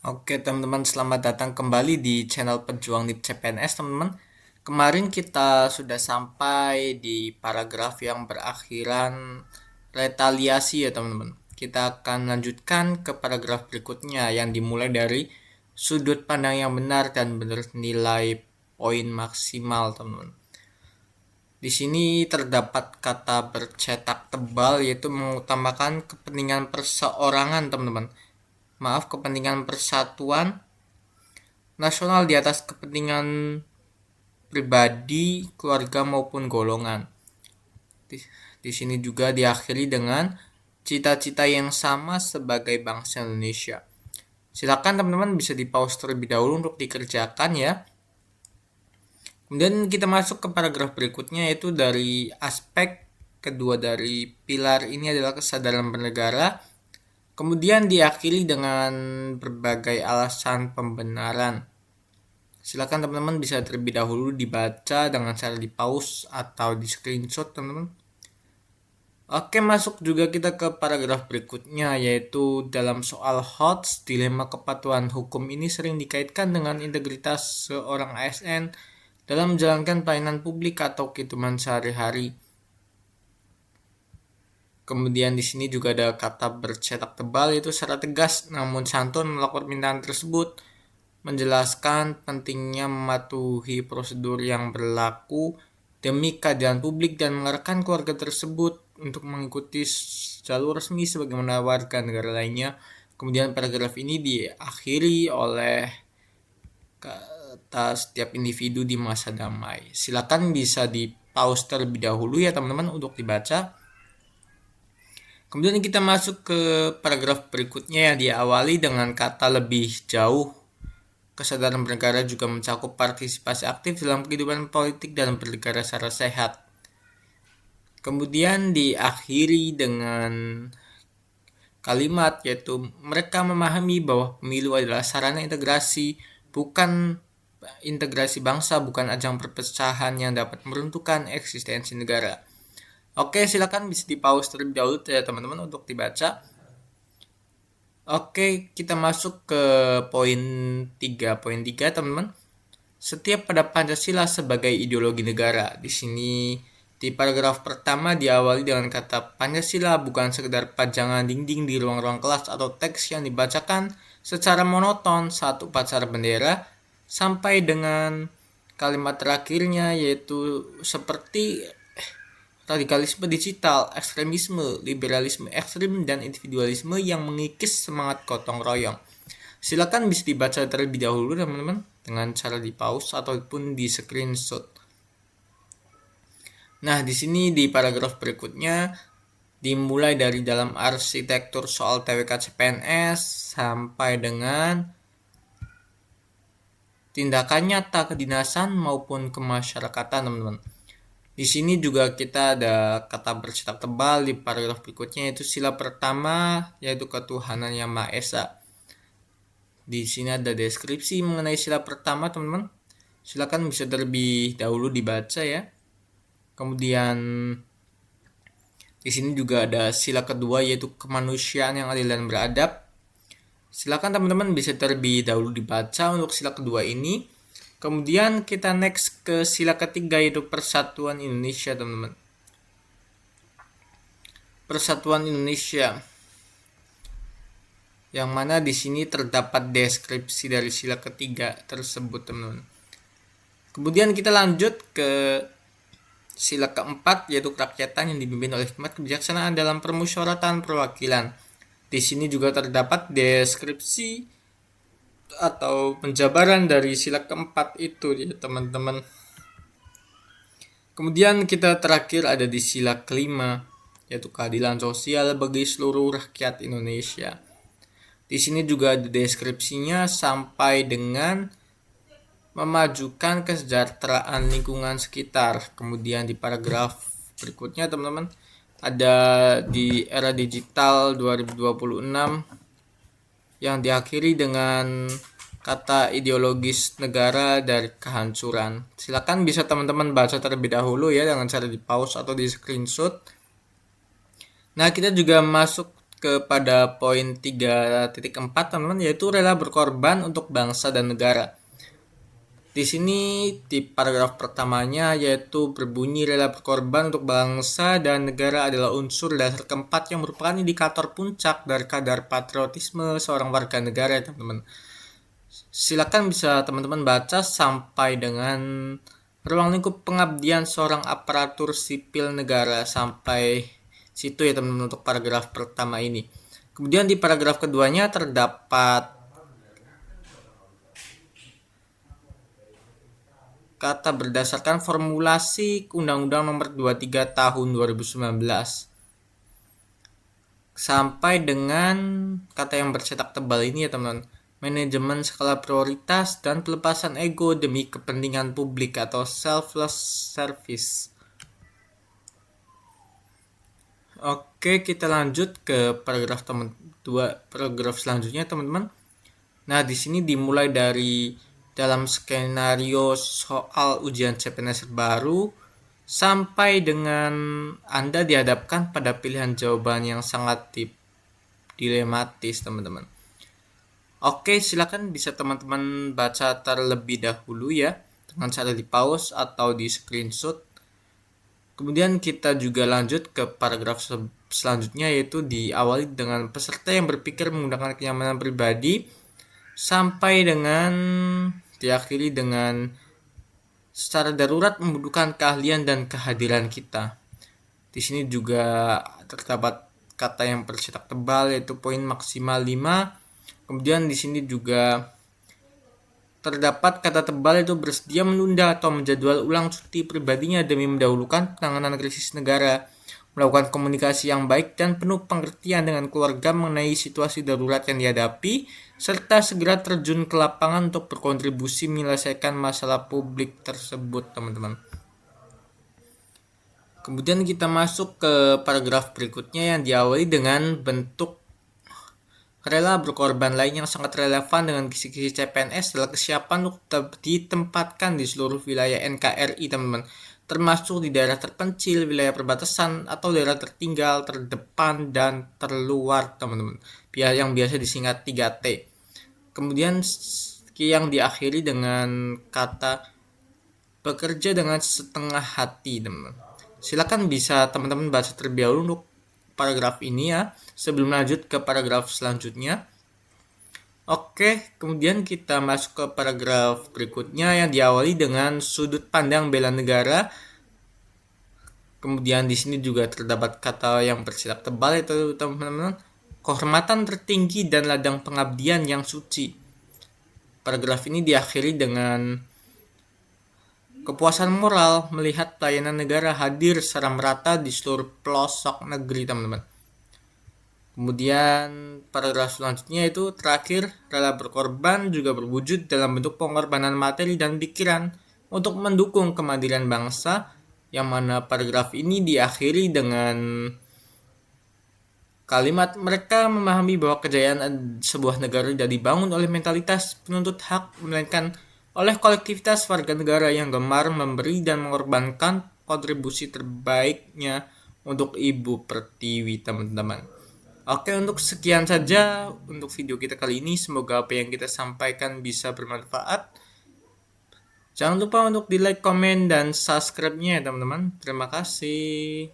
Oke teman-teman, selamat datang kembali di channel Pejuang NIP CPNS teman-teman. Kemarin kita sudah sampai di paragraf yang berakhiran retaliasi ya teman-teman. Kita akan lanjutkan ke paragraf berikutnya yang dimulai dari sudut pandang yang benar dan bernilai poin maksimal teman-teman. Di sini terdapat kata bercetak tebal yaitu mengutamakan kepentingan perseorangan teman-teman. Maaf, kepentingan persatuan nasional di atas kepentingan pribadi, keluarga maupun golongan. Di sini juga diakhiri dengan cita-cita yang sama sebagai bangsa Indonesia. Silakan teman-teman bisa di-pause terlebih dahulu untuk dikerjakan ya. Kemudian kita masuk ke paragraf berikutnya, yaitu dari aspek kedua dari pilar ini adalah kesadaran bernegara. Kemudian diakhiri dengan berbagai alasan pembenaran. Silakan teman-teman bisa terlebih dahulu dibaca dengan cara di pause atau di screenshot teman-teman. Oke, masuk juga kita ke paragraf berikutnya, yaitu dalam soal HOTS, dilema kepatuhan hukum ini sering dikaitkan dengan integritas seorang ASN dalam menjalankan pelayanan publik atau kehidupan sehari-hari. Kemudian di sini juga ada kata bercetak tebal, yaitu secara tegas namun santun melakukan permintaan tersebut, menjelaskan pentingnya mematuhi prosedur yang berlaku demi keadilan publik dan mengarahkan keluarga tersebut untuk mengikuti jalur resmi sebagaimana warga negara lainnya. Kemudian paragraf ini diakhiri oleh kata setiap individu di masa damai. Silakan bisa di pause terlebih dahulu ya teman-teman untuk dibaca. Kemudian kita masuk ke paragraf berikutnya yang diawali dengan kata lebih jauh. Kesadaran bernegara juga mencakup partisipasi aktif dalam kehidupan politik dan bernegara secara sehat. Kemudian diakhiri dengan kalimat yaitu mereka memahami bahwa pemilu adalah sarana integrasi, bukan integrasi bangsa, bukan ajang perpecahan yang dapat meruntuhkan eksistensi negara. Oke, silakan bisa di pause terlebih dahulu ya teman-teman untuk dibaca. Oke, kita masuk ke poin 3. Poin 3 teman-teman. Setiap pada Pancasila sebagai ideologi negara. Di sini di paragraf pertama diawali dengan kata Pancasila bukan sekedar pajangan dinding di ruang-ruang kelas atau teks yang dibacakan secara monoton saat upacara bendera, sampai dengan kalimat terakhirnya yaitu seperti radikalisme digital, ekstremisme, liberalisme ekstrim, dan individualisme yang mengikis semangat gotong royong. Silakan bisa dibaca terlebih dahulu teman-teman dengan cara di pause ataupun di screenshot. Nah, di sini di paragraf berikutnya dimulai dari dalam arsitektur soal TWK CPNS sampai dengan tindakan nyata kedinasan maupun kemasyarakatan teman-teman. Di sini juga kita ada kata bercetak tebal di paragraf berikutnya, yaitu sila pertama yaitu ketuhanan yang Maha Esa. Di sini ada deskripsi mengenai sila pertama teman-teman. Silakan bisa terlebih dahulu dibaca ya. Kemudian di sini juga ada sila kedua yaitu kemanusiaan yang adil dan beradab. Silakan teman-teman bisa terlebih dahulu dibaca untuk sila kedua ini. Kemudian kita next ke sila ketiga yaitu Persatuan Indonesia teman-teman. Persatuan Indonesia, yang mana di sini terdapat deskripsi dari sila ketiga tersebut teman-teman. Kemudian kita lanjut ke sila keempat yaitu kerakyatan yang dipimpin oleh hikmat kebijaksanaan dalam permusyawaratan perwakilan. Di sini juga terdapat deskripsi atau penjabaran dari sila keempat itu ya teman-teman. Kemudian kita terakhir ada di sila kelima yaitu keadilan sosial bagi seluruh rakyat Indonesia. Di sini juga ada deskripsinya sampai dengan memajukan kesejahteraan lingkungan sekitar. Kemudian di paragraf berikutnya teman-teman ada di era digital 2026 yang diakhiri dengan kata ideologis negara dari kehancuran. Silakan bisa teman-teman baca terlebih dahulu ya dengan cara di pause atau di screenshot. Nah, kita juga masuk kepada poin 3.4 teman-teman, yaitu rela berkorban untuk bangsa dan negara. Di sini di paragraf pertamanya yaitu berbunyi rela berkorban untuk bangsa dan negara adalah unsur dasar keempat yang merupakan indikator puncak dari kadar patriotisme seorang warga negara ya teman-teman. Silakan bisa teman-teman baca sampai dengan ruang lingkup pengabdian seorang aparatur sipil negara sampai situ ya teman-teman untuk paragraf pertama ini. Kemudian di paragraf keduanya terdapat kata berdasarkan formulasi Undang-Undang Nomor 23 Tahun 2019 sampai dengan kata yang bercetak tebal ini ya teman-teman, manajemen skala prioritas dan pelepasan ego demi kepentingan publik atau selfless service. Oke, kita lanjut ke paragraf paragraf selanjutnya teman-teman. Nah, di sini dimulai dari dalam skenario soal ujian CPNS baru sampai dengan Anda dihadapkan pada pilihan jawaban yang sangat dilematis, teman-teman. Oke, silakan bisa teman-teman baca terlebih dahulu ya, dengan cara di pause atau di screenshot. Kemudian kita juga lanjut ke paragraf selanjutnya, yaitu diawali dengan peserta yang berpikir menggunakan kenyamanan pribadi sampai dengan diakhiri dengan secara darurat membutuhkan keahlian dan kehadiran kita. Di sini juga terdapat kata yang bercetak tebal yaitu poin maksimal 5. Kemudian di sini juga terdapat kata tebal yaitu bersedia menunda atau menjadwal ulang cuti pribadinya demi mendahulukan penanganan krisis negara, melakukan komunikasi yang baik dan penuh pengertian dengan keluarga mengenai situasi darurat yang dihadapi, serta segera terjun ke lapangan untuk berkontribusi menyelesaikan masalah publik tersebut, teman-teman. Kemudian kita masuk ke paragraf berikutnya yang diawali dengan bentuk rela berkorban lain yang sangat relevan dengan kisi-kisi CPNS adalah kesiapan untuk ditempatkan di seluruh wilayah NKRI, teman-teman, termasuk di daerah terpencil, wilayah perbatasan, atau daerah tertinggal, terdepan, dan terluar, teman-teman, yang biasa disingkat 3T. Kemudian yang diakhiri dengan kata bekerja dengan setengah hati, teman-teman. Silakan bisa teman-teman baca terlebih dahulu untuk paragraf ini ya, sebelum lanjut ke paragraf selanjutnya. Oke, kemudian kita masuk ke paragraf berikutnya yang diawali dengan sudut pandang bela negara. Kemudian di sini juga terdapat kata yang bercetak tebal itu teman-teman, kehormatan tertinggi dan ladang pengabdian yang suci. Paragraf ini diakhiri dengan kepuasan moral melihat pelayanan negara hadir secara merata di seluruh pelosok negeri, teman-teman. Kemudian paragraf selanjutnya itu terakhir, rela berkorban juga berwujud dalam bentuk pengorbanan materi dan pikiran untuk mendukung kemandirian bangsa, yang mana paragraf ini diakhiri dengan kalimat mereka memahami bahwa kejayaan sebuah negara tidak dibangun oleh mentalitas penuntut hak, melainkan oleh kolektivitas warga negara yang gemar memberi dan mengorbankan kontribusi terbaiknya untuk Ibu Pertiwi, teman-teman. Oke, untuk sekian saja untuk video kita kali ini. Semoga apa yang kita sampaikan bisa bermanfaat. Jangan lupa untuk di like, komen, dan subscribe-nya ya teman-teman. Terima kasih.